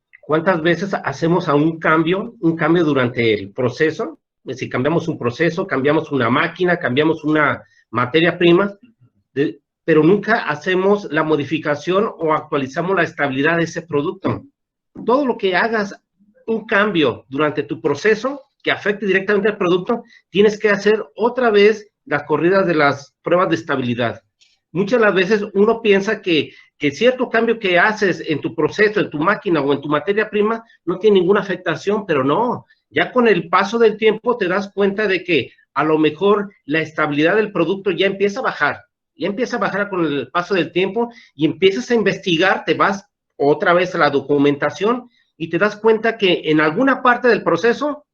[SPEAKER 3] hacemos un cambio durante el proceso? Es decir, cambiamos un proceso, cambiamos una máquina, cambiamos una materia prima, pero nunca hacemos la modificación o actualizamos la estabilidad de ese producto. Todo lo que hagas un cambio durante tu proceso que afecte directamente al producto, tienes que hacer otra vez las corridas de las pruebas de estabilidad. Muchas de las veces uno piensa que cierto cambio que haces en tu proceso, en tu máquina o en tu materia prima, no tiene ninguna afectación, pero no. Ya con el paso del tiempo te das cuenta de que a lo mejor la estabilidad del producto ya empieza a bajar. Ya empieza a bajar con el paso del tiempo y empiezas a investigar, te vas otra vez a la documentación y te das cuenta que en alguna parte del proceso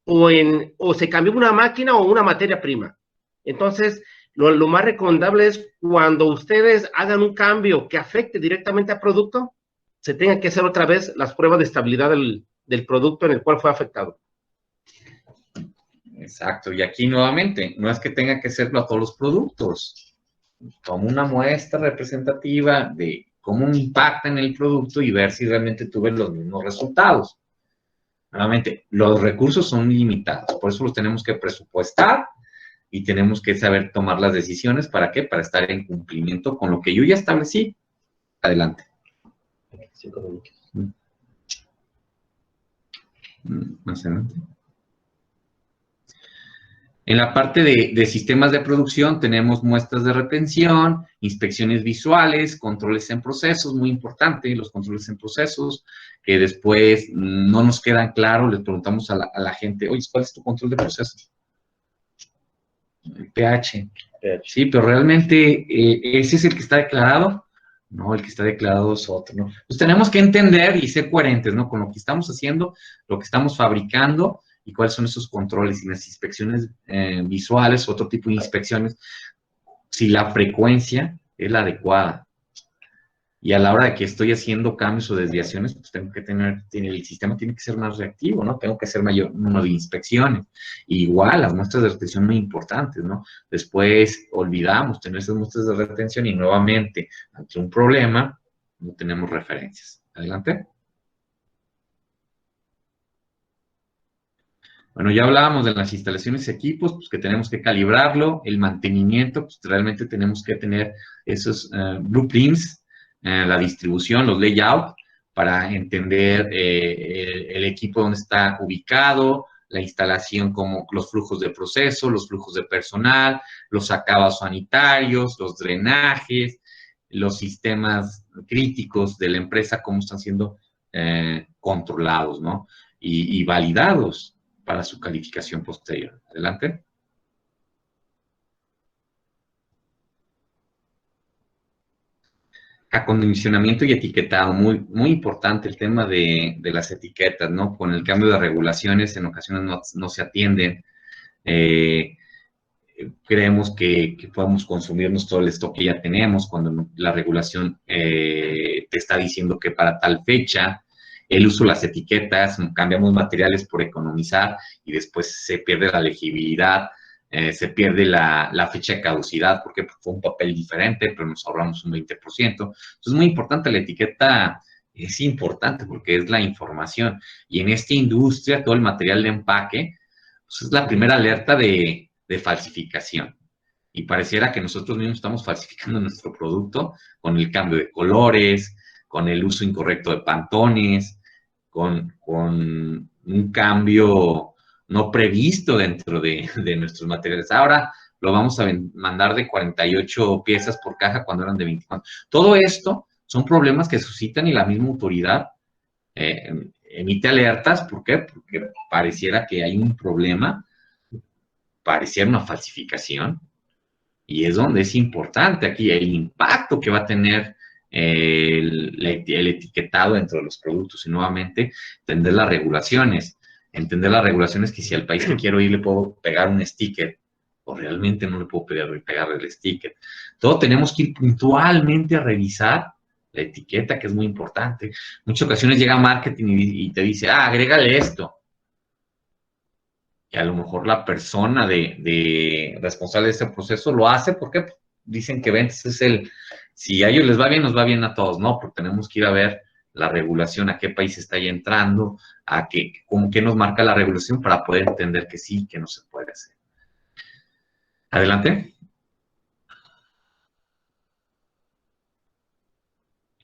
[SPEAKER 3] o se cambió una máquina o una materia prima. Entonces, lo más recomendable es cuando ustedes hagan un cambio que afecte directamente al producto, se tengan que hacer otra vez las pruebas de estabilidad del producto en el cual fue afectado.
[SPEAKER 2] Exacto, y aquí nuevamente, no es que tenga que hacerlo a todos los productos. Tomo una muestra representativa de cómo impacta en el producto y ver si realmente tuve los mismos resultados. Nuevamente, los recursos son limitados, por eso los tenemos que presupuestar y tenemos que saber tomar las decisiones. ¿Para qué? Para estar en cumplimiento con lo que yo ya establecí. Adelante.
[SPEAKER 3] 5 minutos.
[SPEAKER 2] Más adelante. En la parte de sistemas de producción tenemos muestras de retención, inspecciones visuales, controles en procesos, muy importante, los controles en procesos, que después no nos quedan claros, les preguntamos a la gente, oye, ¿cuál es tu control de procesos? El pH. Sí, pero realmente ese es el que está declarado. No, el que está declarado es otro, ¿no? Pues tenemos que entender y ser coherentes, ¿no? Con lo que estamos haciendo, lo que estamos fabricando y cuáles son esos controles y las inspecciones visuales, otro tipo de inspecciones, si la frecuencia es la adecuada. Y a la hora de que estoy haciendo cambios o desviaciones, pues tengo que el sistema tiene que ser más reactivo, ¿no? Tengo que hacer mayor número de inspecciones. Igual, las muestras de retención muy importantes, ¿no? Después olvidamos tener esas muestras de retención y nuevamente, ante un problema, no tenemos referencias. Adelante. Bueno, ya hablábamos de las instalaciones y equipos, pues que tenemos que calibrarlo, el mantenimiento, pues realmente tenemos que tener esos blueprints, la distribución, los layouts, para entender el equipo donde está ubicado, la instalación como los flujos de proceso, los flujos de personal, los acabados sanitarios, los drenajes, los sistemas críticos de la empresa, cómo están siendo controlados, ¿no? Y validados para su calificación posterior. Adelante. Acondicionamiento y etiquetado, muy importante el tema de las etiquetas, ¿no? Con el cambio de regulaciones en ocasiones no se atienden. Creemos que podemos consumirnos todo el stock que ya tenemos cuando la regulación te está diciendo que para tal fecha el uso de las etiquetas, cambiamos materiales por economizar y después se pierde la legibilidad, se pierde la fecha de caducidad porque fue un papel diferente, pero nos ahorramos un 20%. Entonces, muy importante, la etiqueta es importante porque es la información. Y en esta industria, todo el material de empaque, pues es la primera alerta de falsificación. Y pareciera que nosotros mismos estamos falsificando nuestro producto con el cambio de colores, con el uso incorrecto de pantones, con un cambio no previsto dentro de nuestros materiales. Ahora lo vamos a mandar de 48 piezas por caja cuando eran de 24. Todo esto son problemas que suscitan y la misma autoridad emite alertas. ¿Por qué? Porque pareciera que hay un problema, pareciera una falsificación, y es donde es importante aquí el impacto que va a tener el etiquetado dentro de los productos y nuevamente entender las regulaciones. Entender las regulaciones que si al país que quiero ir le puedo pegar un sticker o realmente no le puedo pegar el sticker. Todo tenemos que ir puntualmente a revisar la etiqueta, que es muy importante. Muchas ocasiones llega marketing y te dice, agrégale esto. Y a lo mejor la persona responsable de ese proceso lo hace porque dicen que ventas es si a ellos les va bien, nos va bien a todos, ¿no? Porque tenemos que ir a ver la regulación, a qué país está ahí entrando, qué nos marca la regulación para poder entender que sí, que no se puede hacer. Adelante.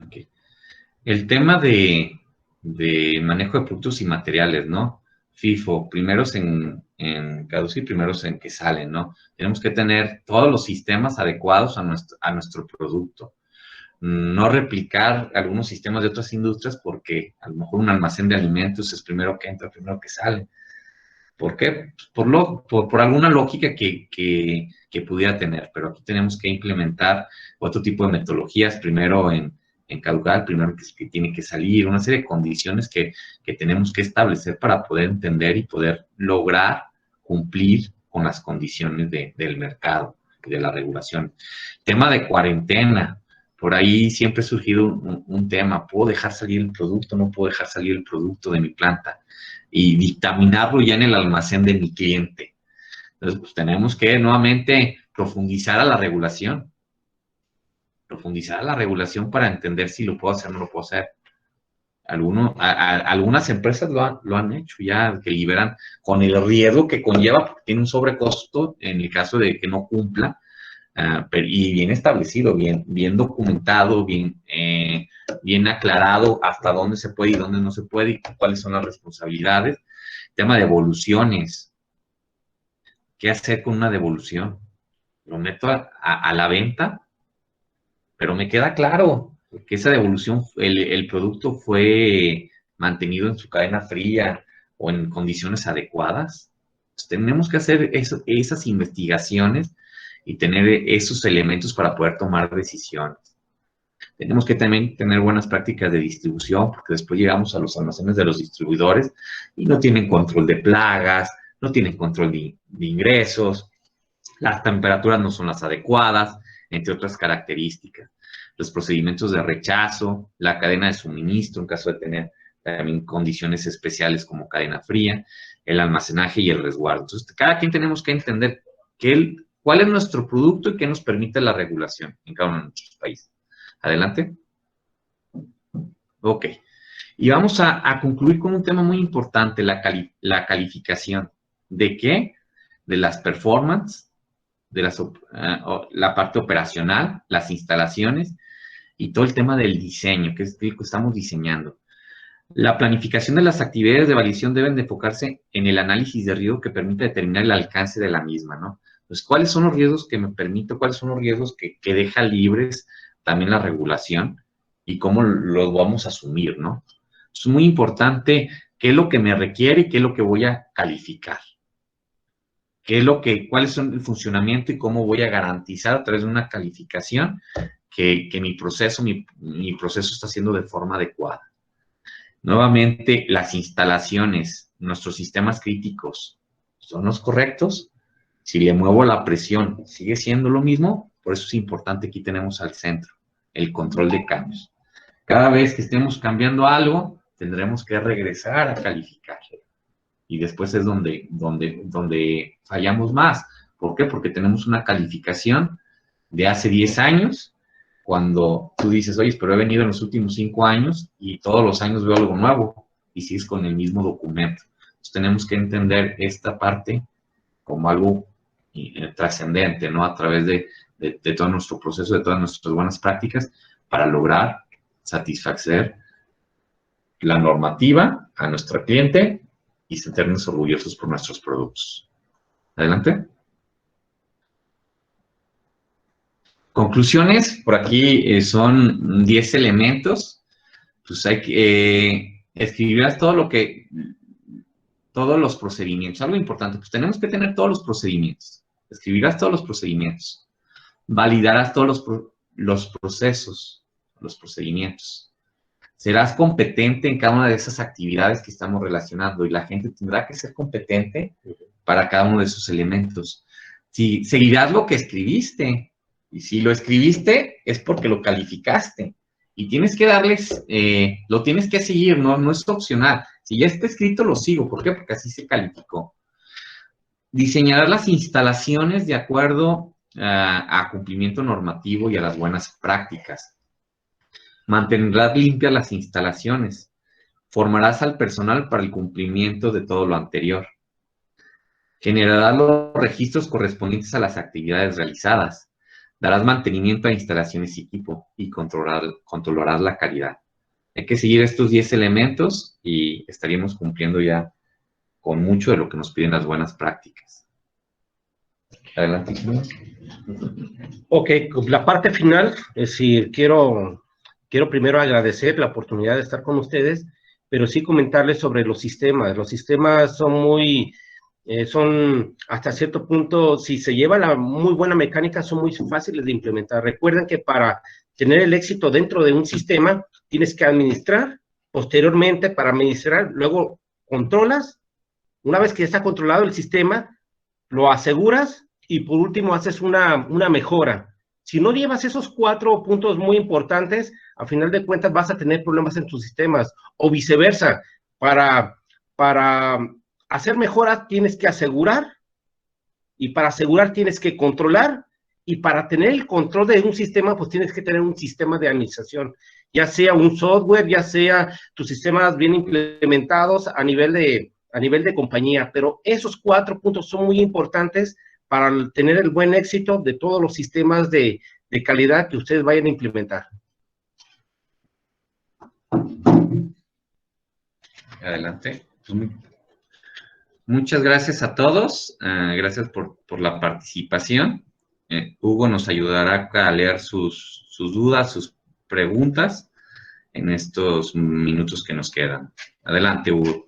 [SPEAKER 2] Okay. El tema de manejo de productos y materiales, ¿no? FIFO, primeros en caducir, primeros en que salen, ¿no? Tenemos que tener todos los sistemas adecuados a nuestro producto. No replicar algunos sistemas de otras industrias porque a lo mejor un almacén de alimentos es primero que entra, primero que sale. ¿Por qué? Por alguna lógica que pudiera tener, pero aquí tenemos que implementar otro tipo de metodologías, primero en caducar, primero que tiene que salir, una serie de condiciones que tenemos que establecer para poder entender y poder lograr cumplir con las condiciones del mercado y de la regulación. Tema de cuarentena. Por ahí siempre ha surgido un tema, ¿puedo dejar salir el producto? ¿No puedo dejar salir el producto de mi planta? Y dictaminarlo ya en el almacén de mi cliente. Entonces, pues tenemos que nuevamente profundizar a la regulación. Profundizar a la regulación para entender si lo puedo hacer o no lo puedo hacer. Algunas empresas lo han hecho ya, que liberan con el riesgo que conlleva, porque tiene un sobrecosto en el caso de que no cumpla. Y bien establecido, bien documentado, bien aclarado hasta dónde se puede y dónde no se puede y cuáles son las responsabilidades. Tema de devoluciones. ¿Qué hacer con una devolución? Lo meto a la venta, pero me queda claro que esa devolución, el producto fue mantenido en su cadena fría o en condiciones adecuadas. Pues tenemos que hacer esas investigaciones y tener esos elementos para poder tomar decisiones. Tenemos que también tener buenas prácticas de distribución, porque después llegamos a los almacenes de los distribuidores y no tienen control de plagas, no tienen control de ingresos, las temperaturas no son las adecuadas, entre otras características. Los procedimientos de rechazo, la cadena de suministro, en caso de tener también condiciones especiales como cadena fría, el almacenaje y el resguardo. Entonces, cada quien tenemos que entender cuál es nuestro producto y qué nos permite la regulación en cada uno de nuestros países. Adelante. Ok. Y vamos a concluir con un tema muy importante, la calificación. ¿De qué? De las performance, de la parte operacional, las instalaciones y todo el tema del diseño, que es lo que estamos diseñando. La planificación de las actividades de validación deben de enfocarse en el análisis de riesgo que permite determinar el alcance de la misma, ¿no? Pues, ¿cuáles son los riesgos que me permito? ¿Cuáles son los riesgos que deja libres también la regulación? Y cómo los vamos a asumir, ¿no? Es muy importante qué es lo que me requiere y qué es lo que voy a calificar. ¿Cuáles son el funcionamiento y cómo voy a garantizar a través de una calificación que mi proceso está siendo de forma adecuada? Nuevamente, las instalaciones, nuestros sistemas críticos, ¿son los correctos? Si le muevo la presión, ¿sigue siendo lo mismo? Por eso es importante, aquí tenemos al centro, el control de cambios. Cada vez que estemos cambiando algo, tendremos que regresar a calificar. Y después es donde fallamos más. ¿Por qué? Porque tenemos una calificación de hace 10 años, cuando tú dices, oye, pero he venido en los últimos 5 años y todos los años veo algo nuevo y sigues con el mismo documento. Entonces tenemos que entender esta parte como algo trascendente, ¿no? A través de todo nuestro proceso, de todas nuestras buenas prácticas, para lograr satisfacer la normativa a nuestro cliente y sentirnos orgullosos por nuestros productos. Adelante. Conclusiones, por aquí son 10 elementos. Pues hay que escribirás todos los procedimientos. Algo importante, pues tenemos que tener todos los procedimientos. Escribirás todos los procedimientos. Validarás todos los procesos, los procedimientos. Serás competente en cada una de esas actividades que estamos relacionando y la gente tendrá que ser competente para cada uno de esos elementos. Si seguirás lo que escribiste, y si lo escribiste es porque lo calificaste y tienes que darles, lo tienes que seguir, no es opcional. Si ya está escrito, lo sigo. ¿Por qué? Porque así se calificó. Diseñarás las instalaciones de acuerdo a cumplimiento normativo y a las buenas prácticas. Mantendrás limpias las instalaciones. Formarás al personal para el cumplimiento de todo lo anterior. Generarás los registros correspondientes a las actividades realizadas. Darás mantenimiento a instalaciones y equipo y controlarás la calidad. Hay que seguir estos 10 elementos y estaríamos cumpliendo ya con mucho de lo que nos piden las buenas prácticas. Adelante.
[SPEAKER 3] Ok, la parte final, es decir, quiero primero agradecer la oportunidad de estar con ustedes, pero sí comentarles sobre los sistemas. Los sistemas son son hasta cierto punto, si se lleva la muy buena mecánica, son muy fáciles de implementar. Recuerden que para tener el éxito dentro de un sistema, tienes que administrar, posteriormente para administrar, luego controlas. Una vez que está controlado el sistema, lo aseguras y por último haces una mejora. Si no llevas esos 4 puntos muy importantes, a final de cuentas vas a tener problemas en tus sistemas o viceversa. Para hacer mejoras tienes que asegurar y para asegurar tienes que controlar y para tener el control de un sistema pues tienes que tener un sistema de administración, ya sea un software, ya sea tus sistemas bien implementados a nivel de compañía, pero esos 4 puntos son muy importantes para tener el buen éxito de todos los sistemas de calidad que ustedes vayan a implementar.
[SPEAKER 2] Adelante. Muchas gracias a todos. Gracias por la participación. Hugo nos ayudará a leer sus dudas, sus preguntas en estos minutos que nos quedan. Adelante, Hugo.